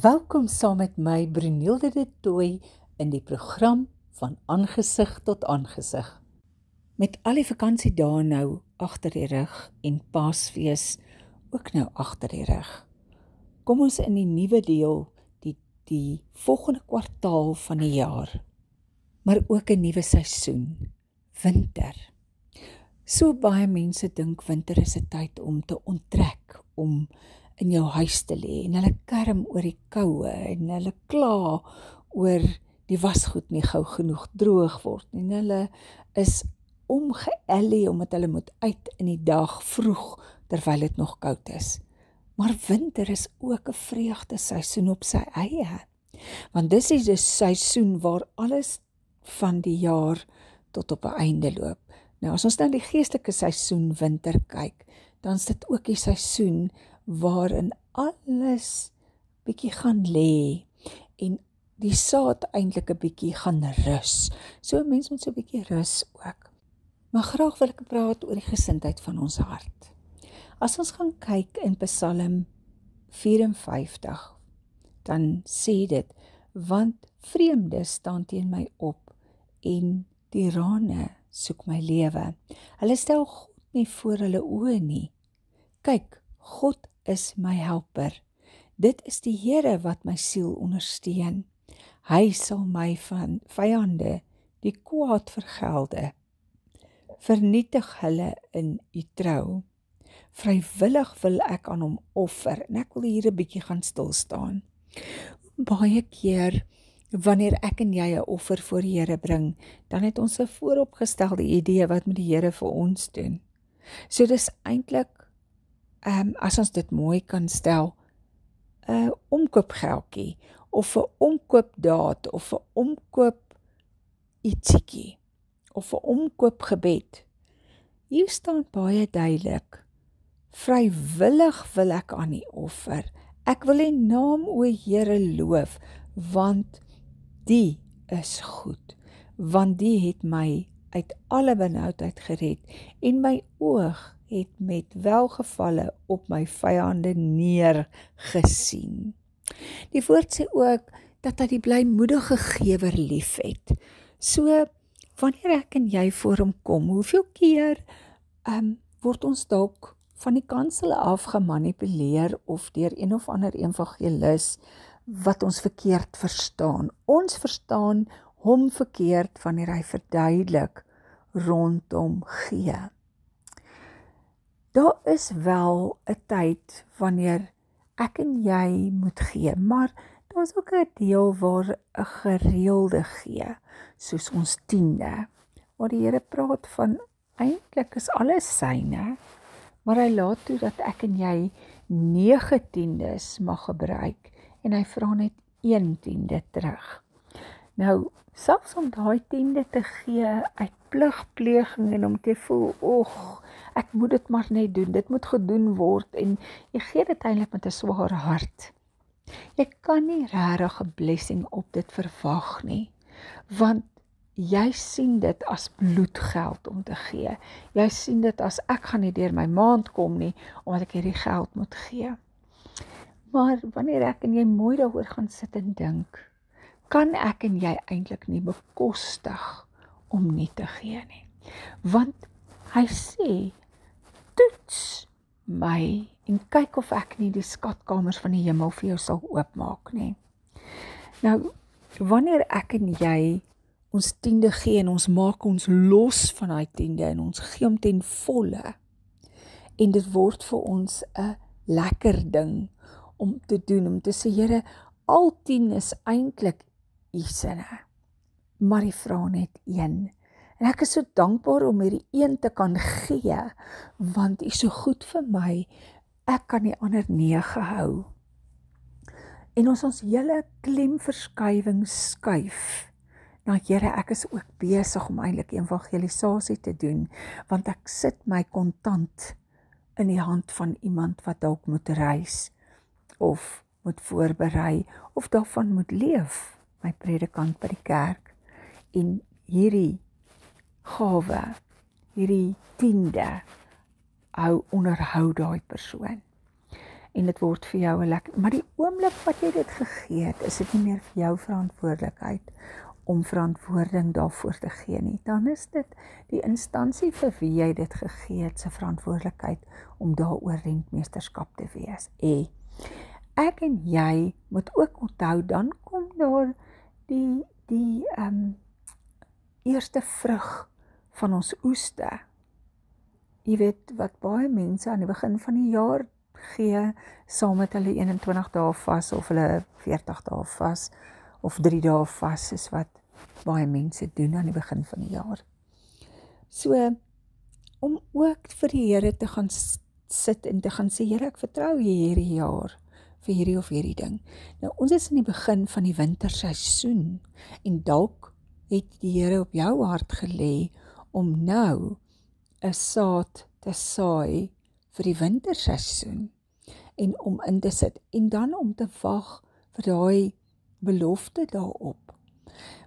Welkom saam met my, Brunilde de Tooy, in die program van Aangesig tot Aangesig. Met al die vakansiedae nou agter die rug en Paasfees ook nou agter die rug, kom ons in die nuwe deel, die volgende kwartaal van die jaar, maar ook 'n nuwe seisoen, winter. So baie mense dink winter is 'n tyd om te onttrek, om in jou huis te lê, en hulle kerm oor die koue, en hulle kla oor die wasgoed nie gou genoeg droog word, en hulle is omgeëllie omdat hulle moet uit in die dag vroeg, terwyl dit nog koud is. Maar winter is ook 'n vreugde seisoen op sy eie, want dis is 'n seisoen waar alles van die jaar tot op 'n einde loop. Nou as ons na die geestelike seisoen winter kyk, dan is dit ook die seisoen waarin alles bietjie gaan lê en die saad eintlik 'n bietjie gaan rus. So 'n mens moet so 'n bietjie rus ook. Maar graag wil ek praat oor die gesindheid van ons hart. As ons gaan kyk in Psalm 54, dan sê dit, want vreemdes staan teen my op en tirane soek my lewe. Hulle stel God nie voor hulle oë nie. Kyk, God is my helper. Dit is die Here wat my siel ondersteun. Hy sal my van vyande die kwaad vergelde. Vernietig hulle in u trou. Vrywillig wil ek aan hom offer, en ek wil hier 'n bietjie gaan stil staan. Baie keer, wanneer ek en jy 'n offer voor die Here bring, dan het ons 'n vooropgestelde idee wat met die Here vir ons doen. So dis eintlik, as ons dit mooi kan stel, 'n omkoopgeldjie, of 'n omkoopdaad, of 'n omkoop ietsiekie, of 'n omkoopgebed. Hier staan baie duidelik, vrywillig wil ek aan U offer. Ek wil U naam, o Here, loof, want Die is goed, want Die het my uit alle benoudheid gered, en my oog het met welgevalle op my vyande neergesien. Die woord sê ook dat hy die blymoedige gewer lief het. So, wanneer ek en jy voor hom kom, hoeveel keer word ons dalk van die kansel af gemanipuleer of deur een of ander evangelis wat ons verkeerd verstaan. Ons verstaan hom verkeerd wanneer hy verduidelik rondom gee. Daar is wel 'n tyd wanneer ek en jy moet gee, maar daar is ook 'n deel waar 'n gereelde gee, soos ons tiende, waar die Here praat van, eintlik is alles syne, maar hy laat toe dat ek en jy 9 tiendes mag gebruik, en hy vra net 1 tiende terug. Nou, selfs om daai tiende te gee uit pligpleging en om te voel, ek moet dit maar net doen, dit moet gedoen word, en jy gee dit eintlik met 'n swaar hart. Jy kan nie regtig 'n blessing op dit verwag nie, want jy sien dit as bloedgeld om te gee. Jy sien dit as, ek gaan nie deur my maand kom nie, omdat ek hierdie geld moet gee. Maar wanneer ek en jy mooi daaroor gaan sit en dink, kan ek en jy eintlik nie bekostig om nie te gee nie. Want hy sê, toets my en kyk of ek nie die skatkamers van die hemel vir jou sal oopmaak nie. Nou, wanneer ek en jy ons tiende gee en ons maak ons los van daai tiende en ons gee hom ten volle, en dit word vir ons 'n lekker ding om te doen, om te sê, Here, al 10 is eintlik U sinne, maar U vra net 1. En ek is so dankbaar om hierdie 1 te kan gee, want U is so goed vir my, ek kan die ander 9 hou. En ons hele klemverskywing skuif, nou Here, ek is ook besig om eintlik evangelisasie te doen, want ek sit my kontant in die hand van iemand wat dalk moet reis, of moet voorberei, of daarvan moet leef, my predikant by die kerk. En hierdie gawe, hierdie tiende, onderhou daai persoon. en dit word vir jou 'n lekker, maar die oomblik wat jy dit gegee het, is dit nie meer vir jou verantwoordelikheid om verantwoording daarvoor te gee nie. Dan is dit die instansie vir wie jy dit gegee het se verantwoordelikheid om daaroor rentmeesterskap te wees. Ek en jy moet ook onthou, dan kom daar die eerste vrug van ons oeste. Jy weet wat baie mense aan die begin van die jaar gee, saam met hulle 21 dae vas of hulle 40 dae vas of 3 dae vas, is wat baie mense doen aan die begin van die jaar. So, om ook vir die Here te gaan sit en te gaan sê, Here, ek vertrou U hierdie jaar vir hierdie of hierdie ding. Nou, ons is in die begin van die winterseisoen en dalk het die Here op jou hart gelê om nou 'n saad te saai vir die winterseisoen en om in te sit en dan om te wag vir daai belofte daarop.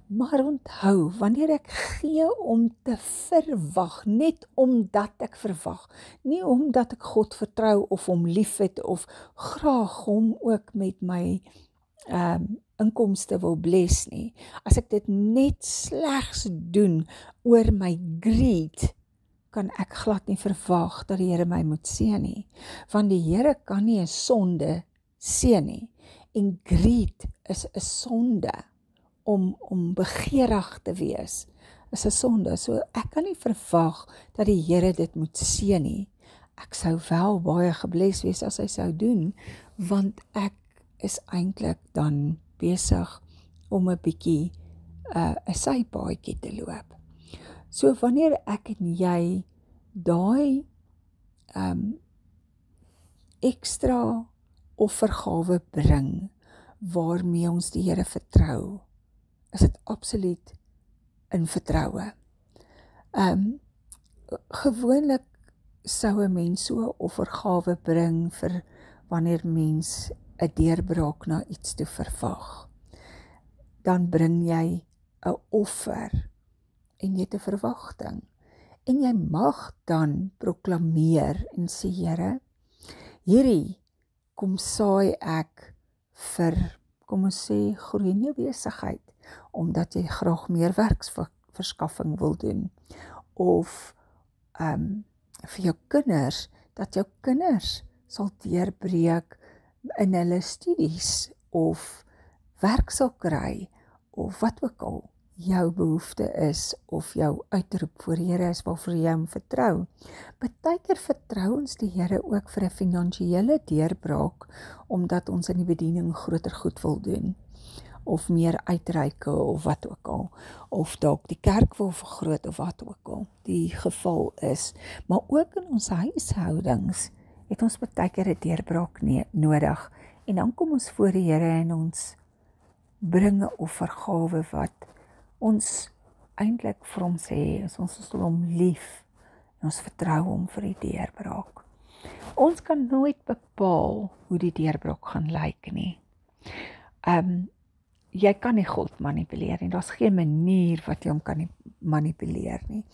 Maar onthou, wanneer ek gee om te verwag, net omdat ek verwag, nie omdat ek God vertrou of hom liefhet of graag hom ook met my inkomste wil bless nie. As ek dit net slegs doen oor my greed, kan ek glad nie verwag dat die Here my moet seën nie. Want die Here kan nie 'n sonde seën nie. En greed is 'n sonde. Om begeerig te wees, is 'n sonde. So ek kan nie verwag dat die Here dit moet seën nie. Ek sou wel baie gebless wees as hy sou doen, want ek is eintlik dan besig om 'n bietjie 'n sypaadjie te loop. So wanneer ek en jy daai ekstra offergawe bring waarmee ons die Here vertrou, is dit absoluut in vertroue. Gewoonlik sou 'n mens so 'n offergawe bring vir wanneer mens 'n deurbraak na iets toe verwag. Dan bring jy 'n offer en jy het 'n verwagting. En jy mag dan proklameer en sê, Here, hierdie kom saai ek vir, kom ons sê, groei in jou besigheid, omdat jy graag meer werksverskaffing wil doen. Of vir jou kinders, dat jou kinders sal deurbreek in hulle studies, of werk sal kry, of wat ook al jou behoefte is, of jou uitroep voor die Here is, waarvoor jy hom vertrou. Partykeer vertrou ons die Here ook vir 'n finansiële deurbraak, omdat ons in die bediening groter goed wil doen, of meer uitreike, of wat ook al, of dalk die kerk wil vergroot, of wat ook al die geval is. Maar ook in ons huishoudings het ons partykeer 'n deurbraak nodig, en dan kom ons voor die Here en ons bring 'n offergawe wat ons eintlik vir hom sê, ons is hom lief, en ons vertrou hom vir die deurbraak. Ons kan nooit bepaal hoe die deurbraak gaan lyk nie. Jy kan nie God manipuleer nie, daar's geen manier wat jy hom kan manipuleer nie.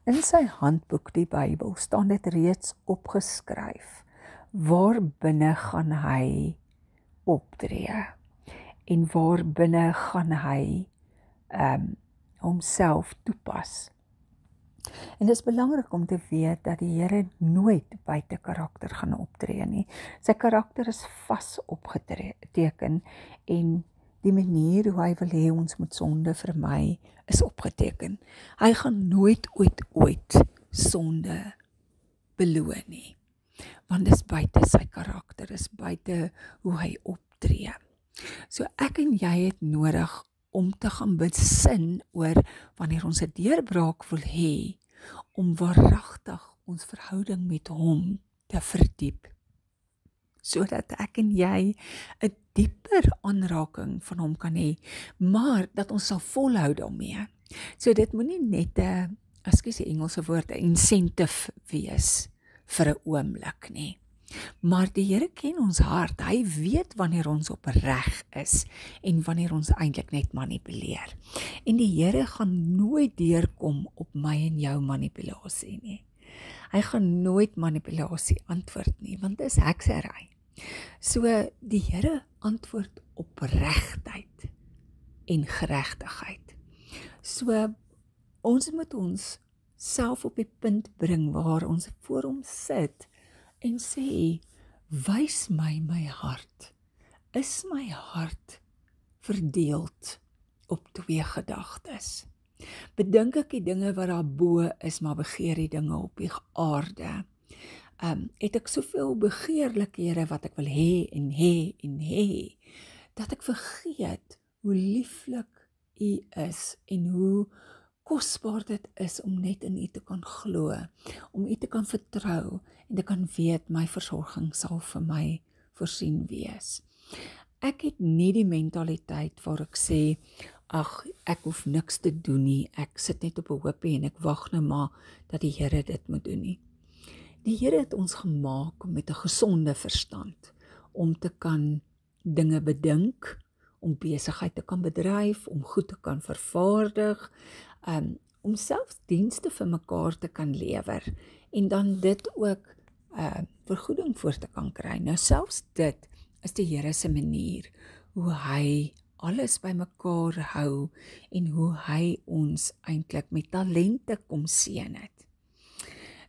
In sy handboek, die Bybel, staan dit reeds opgeskryf, waar binne gaan hy optree, en waar binne gaan hy homself toepas. En dit is belangrik om te weet dat die Here nooit buite karakter gaan optree nie. Sy karakter is vas opgeteken, en die manier hoe hy wil hê ons moet sonde vermy is opgeteken. Hy gaan nooit ooit sonde beloon nie, want dis buite sy karakter, is buite hoe hy optree. So ek en jy het nodig om te gaan besin oor wanneer ons 'n deurbraak wil hê, om waaragtig ons verhouding met hom te verdiep, sodat ek en jy 'n dieper aanraking van hom kan hê, maar dat ons sal volhou daarmee. So dit moenie net 'n, ekskuus die Engelse woord, 'n incentive wees vir 'n oomblik nie. Maar die Here ken ons hart, hy weet wanneer ons opreg is, en wanneer ons eintlik net manipuleer. En die Here gaan nooit deurkom op my en jou manipulasie nie. Hy gaan nooit manipulasie antwoord nie, want dit is heksery. So die Here antwoord op regtheid en geregtigheid. So ons moet ons self op die punt bring waar ons voor hom sit en sê, wys my hart. Is my hart verdeeld op twee gedagtes? Bedink ek die dinge wat daar bo is, maar begeer die dinge op die aarde? Het ek soveel begeerlikhede wat ek wil hê, dat ek vergeet hoe lieflik U is en hoe kosbaar dit is om net in U te kan glo, om U te kan vertrou en te kan weet my versorging sal vir my voorsien wees. Ek het nie die mentaliteit waar ek sê, ag, ek hoef niks te doen nie, ek sit net op 'n hoopie en ek wag nou maar dat die Here dit moet doen nie. Die Here het ons gemaak met 'n gesonde verstand, om te kan dinge bedink, om besigheid te kan bedryf, om goed te kan vervaardig, om selfs dienste vir mekaar te kan lewer, en dan dit ook vergoeding voor te kan kry. Nou selfs dit is die Here se manier, hoe hy alles bymekaar hou, en hoe hy ons eintlik met talente kom seën het.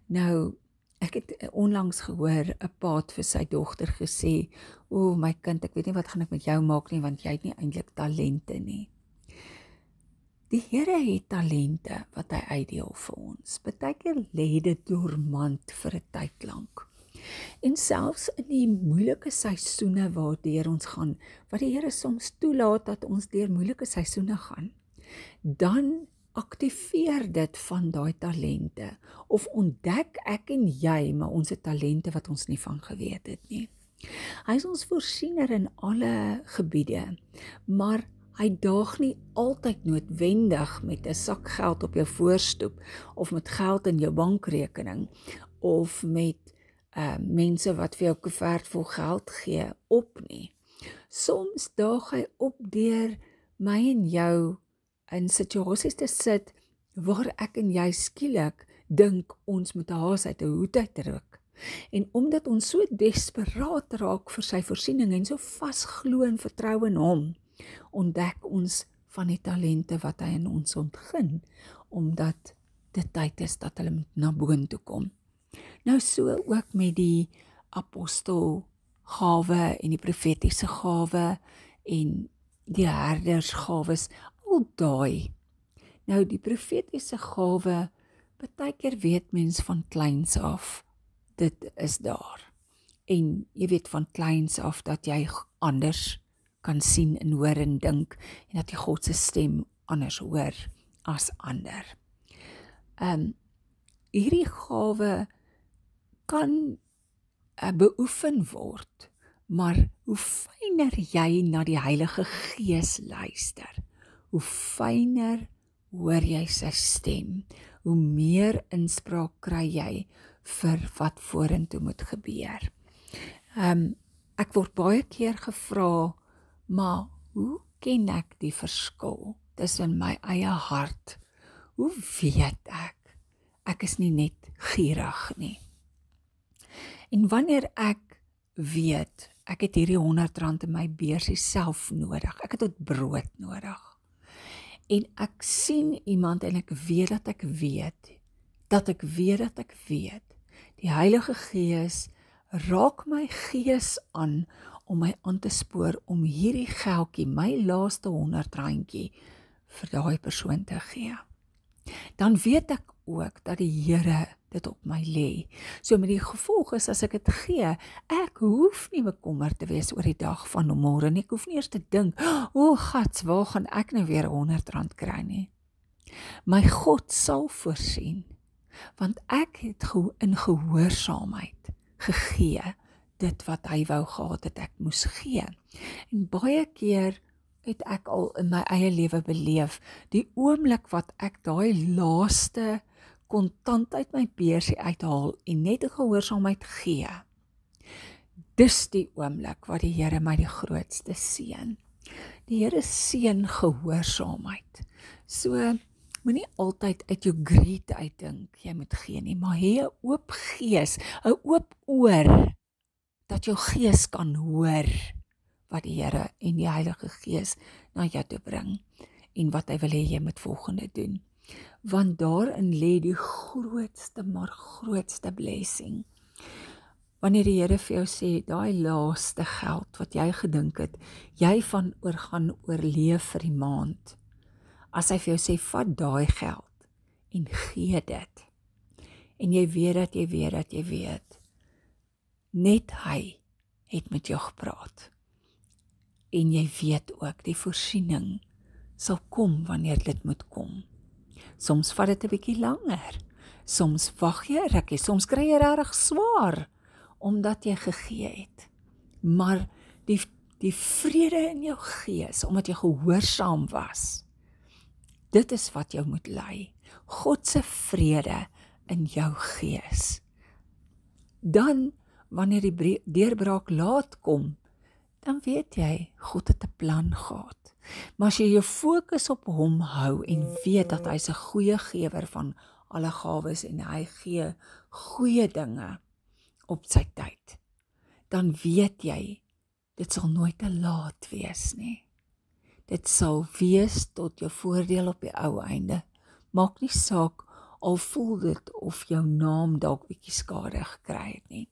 Nou, ek het onlangs gehoor, 'n pa het vir sy dogter gesê, o my kind, ek weet nie wat gaan ek met jou maak nie, want jy het nie eintlik talente nie. Die Here het talente wat hy uitdeel vir ons. Partykeer lê dit dormant vir 'n tyd lank. En selfs in die moeilike seisoene waardeur ons gaan, wat die Here soms toelaat dat ons deur moeilike seisoene gaan, dan aktiveer dit van daai talente, of ontdek ek en jy maar ons het talente wat ons nie van geweet het nie. Hy is ons voorsiener in alle gebiede, maar hy daag nie altyd noodwendig met 'n sak geld op jou voorstoep, of met geld in jou bankrekening, of met mense wat vir jou koevert vol geld gee op nie. Soms daag hy op deur my en jou in situasies te sit waar ek en jy skielik dink ons moet 'n haas uit 'n hoed uitruk. En omdat ons so desperaat raak vir sy voorsiening en so vasglo en vertrou in hom, ontdek ons van die talente wat hy in ons ontgin, omdat dit tyd is dat hulle na boontoe kom. Nou so ook met die apostelgawe en die profetiese gawe en die herdersgawes, al daai. Nou die profetiese gawe, partykeer weet mens van kleins af, dit is daar. En jy weet van kleins af dat jy anders kan sien en hoor en dink, en dat jy God se stem anders hoor as ander. Hierdie gawe kan beoefen word, maar hoe fyner jy na die Heilige Gees luister, hoe fyner hoor jy sy stem, hoe meer inspraak kry jy vir wat vorentoe moet gebeur. Ek word baie keer gevra, maar hoe ken ek die verskil tussen my eie hart? Hoe weet ek? Ek is nie net gierig nie. En wanneer ek weet, ek het hierdie R100 in my beursie self nodig, ek het tot brood nodig, en ek sien iemand en ek weet dat ek weet, die Heilige Gees raak my gees aan om my aan te spoor om hierdie geldjie, my laaste R100, vir daai persoon te gee. Dan weet ek ook dat die Here dit op my lê. So met die gevolg is, as ek dit gee, ek hoef nie bekommerd te wees oor die dag van môre nie. Ek hoef nie eers te dink, o gats, waar gaan ek nou weer R100 kry nie. My God sal voorsien, want ek het in gehoorsaamheid gegee dit wat hy wou gehad het ek moes gee. En baie keer het ek al in my eie lewe beleef, die oomblik wat ek daai laaste kontant uit my beursie uithaal en net 'n gehoorsaamheid gee, dis die oomblik wat die Here my die grootste seën. Die Here seën gehoorsaamheid. So moenie altyd uit jou greed uitdink jy moet gee nie, maar hê 'n oop gees, 'n oop oor dat jou gees kan hoor wat die Here en die Heilige Gees na jou toe bring en wat hy wil hê jy moet volgende doen. Want daarin lê die grootste, maar grootste blessing. Wanneer die Here vir jou sê, daai laaste geld wat jy gedink het, jy van gaan oorleef vir die maand. As hy vir jou sê, vat daai geld en gee dit. En jy weet dat jy weet. Net hy het met jou gepraat. En jy weet ook, die voorsiening sal kom wanneer dit moet kom. Soms vat dit 'n bietjie langer. Soms wag jy 'n rukkie, soms kry jy regtig swaar, omdat jy gegee het. Maar die vrede in jou gees, omdat jy gehoorsaam was, dit is wat jou moet lei. God se vrede in jou gees. Dan, wanneer die deurbraak laat kom, dan weet jy, God het 'n plan gehad. Maar as jy jou fokus op hom hou en weet dat hy is 'n goeie gewer van alle gawes en hy gee goeie dinge op sy tyd, dan weet jy, dit sal nooit te laat wees nie. Dit sal wees tot jou voordeel op die ou einde. Maak nie saak, al voel dit of jou naam dalk bietjie skade gekry het nie.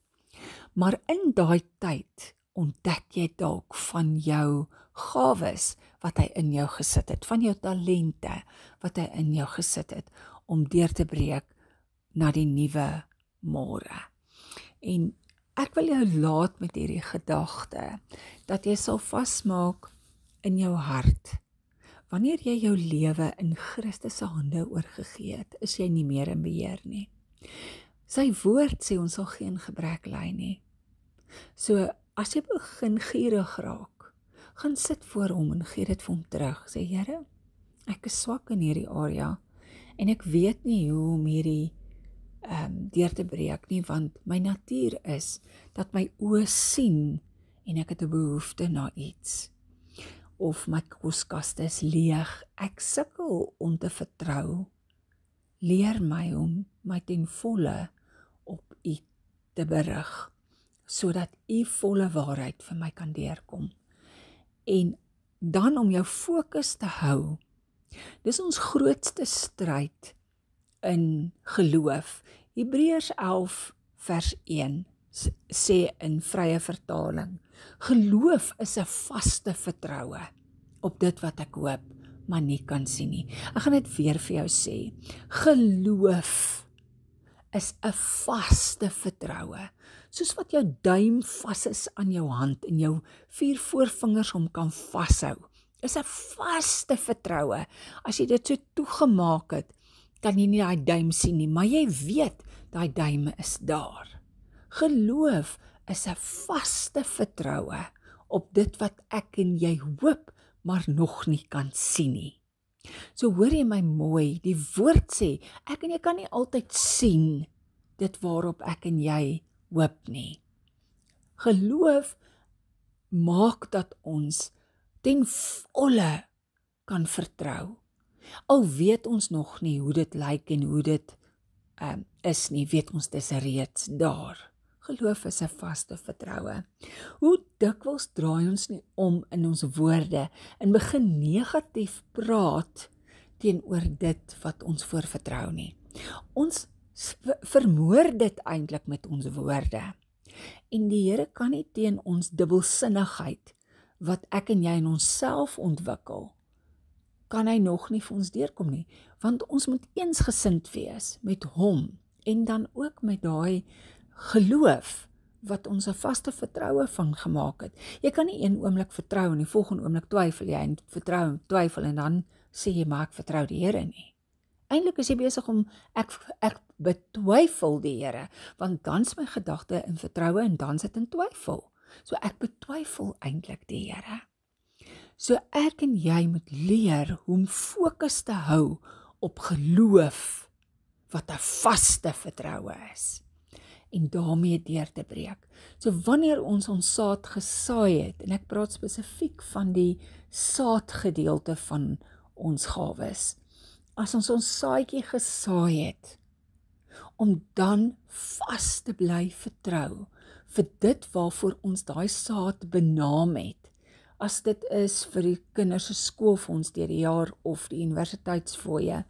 Maar in daai tyd ontdek jy dalk van jou gawes wat hy in jou gesit het, van jou talente wat hy in jou gesit het, om deur te breek na die nuwe môre. En ek wil jou laat met hierdie gedagte, dat jy sal vasmaak in jou hart. Wanneer jy jou lewe in Christus se hande oorgegee het, is jy nie meer in beheer nie. Sy woord sê ons sal geen gebrek ly nie. So, as jy begin gierig raak, gaan sit voor hom en gee dit vir hom terug. Sê, Here, ek is swak in hierdie area, en ek weet nie hoe om hierdie deur te breek nie, want my natuur is, dat my oë sien, en ek het 'n behoefte na iets. Of my koskaste is leeg, ek sukkel om te vertrou. Leer my om my ten volle op U te berig, sodat U volle waarheid vir my kan deurkom. En dan om jou fokus te hou, dis ons grootste stryd in geloof. Hebreërs 11 vers 1 sê in vrye vertaling, geloof is 'n vaste vertroue op dit wat ek hoop, maar nie kan sien nie. Ek gaan dit weer vir jou sê. Geloof is 'n vaste vertroue. Soos wat jou duim vas is aan jou hand en jou 4 voorvingers hom kan vashou. Is 'n vaste vertroue. As jy dit so toegemaak het, kan jy nie daai duim sien nie, maar jy weet daai duim is daar. Geloof is 'n vaste vertroue op dit wat ek en jy hoop, maar nog nie kan sien nie. So hoor jy my mooi, die woord sê, ek en jy kan nie altyd sien dit waarop ek en jy hoop nie. Geloof maak dat ons ten volle kan vertrou. Al weet ons nog nie hoe dit lyk en hoe dit is nie, weet ons dis reeds daar. Geloof is 'n vaste vertroue. Hoe dikwels draai ons nie om in ons woorde en begin negatief praat teenoor dit wat ons voor vertrou nie. Ons vermoor dit eintlik met ons woorde. En die Here kan nie teen ons dubbelsinnigheid wat ek en jy in onsself ontwikkel, kan hy nog nie vir ons deurkom nie, want ons moet eensgesind wees met hom en dan ook met daai geloof wat ons 'n vaste vertroue van gemaak het. Jy kan nie een oomblik vertrou en die volgende oomblik twyfel jy en vertrou en twyfel en dan sê jy maar ek vertrou die Here nie. Eintlik is jy besig om ek betwyfel die Here, want dan is my gedagte in vertroue en dan sit in twyfel. So ek betwyfel eintlik die Here. So ek en jy moet leer hoe om fokus te hou op geloof wat 'n vaste vertroue is en daarmee deur te breek. So wanneer ons saad gesaai het, en ek praat spesifiek van die saadgedeelte van ons gawes, as ons saadjie gesaai het, om dan vas te bly vertrou vir dit waarvoor ons daai saad benaam het. As dit is vir die kinders se skoolfonds deur die jaar of die universiteitsfooie,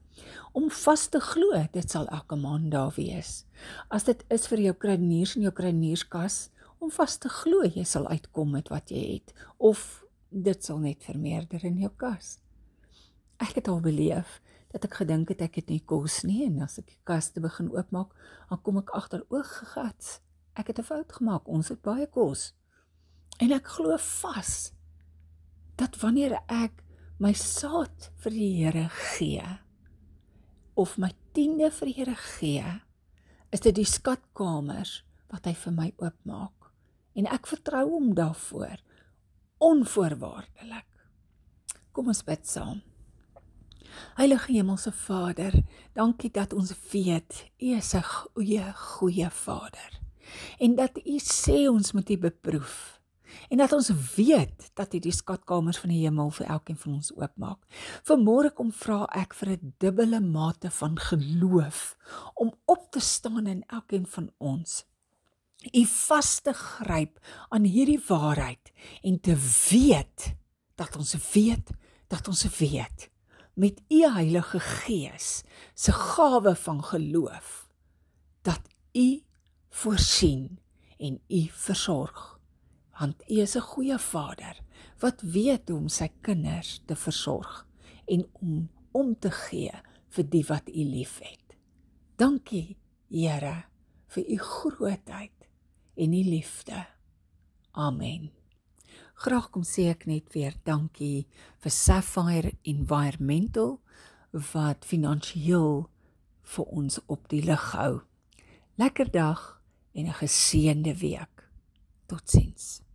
om vas te glo, dit sal elke maand daar wees. As dit is vir jou kruideniers en jou kruidenierskas, om vas te glo, jy sal uitkom met wat jy het, of dit sal net vermeerder in jou kas. Ek het al beleef, dat ek gedink het ek het nie kos nie, en as ek die kas te begin oopmaak, dan kom ek agter, gats, ek het 'n fout gemaak, ons het baie kos. En ek glo vas, dat wanneer ek my saad vir die Here gee, of my 10de vir die Here gee, is dit die skatkamers wat hy vir my oopmaak. En ek vertrou hom daarvoor, onvoorwaardelik. Kom ons bid saam. Heilige Hemelse Vader, dankie dat ons weet, U is 'n goeie Vader. En dat U sê ons moet U beproef. En dat ons weet dat U die skatkamers van die hemel vir elkeen van ons oopmaak. Vanmôre kom vra ek vir 'n dubbele mate van geloof, om op te staan in elkeen van ons. U vas te gryp aan hierdie waarheid, en te weet, dat ons weet, met U Heilige Gees se gawe van geloof, dat U voorsien en U versorg. Want U is 'n goeie Vader, wat weet hoe om sy kinders te versorg, en om te gee vir die wat U liefhet. Dankie, Here, vir U grootheid en U liefde. Amen. Graag kom sê ek net weer dankie vir Sapphire Environmental, wat finansiëel vir ons op die lig hou. Lekker dag en 'n geseënde week. Totsiens.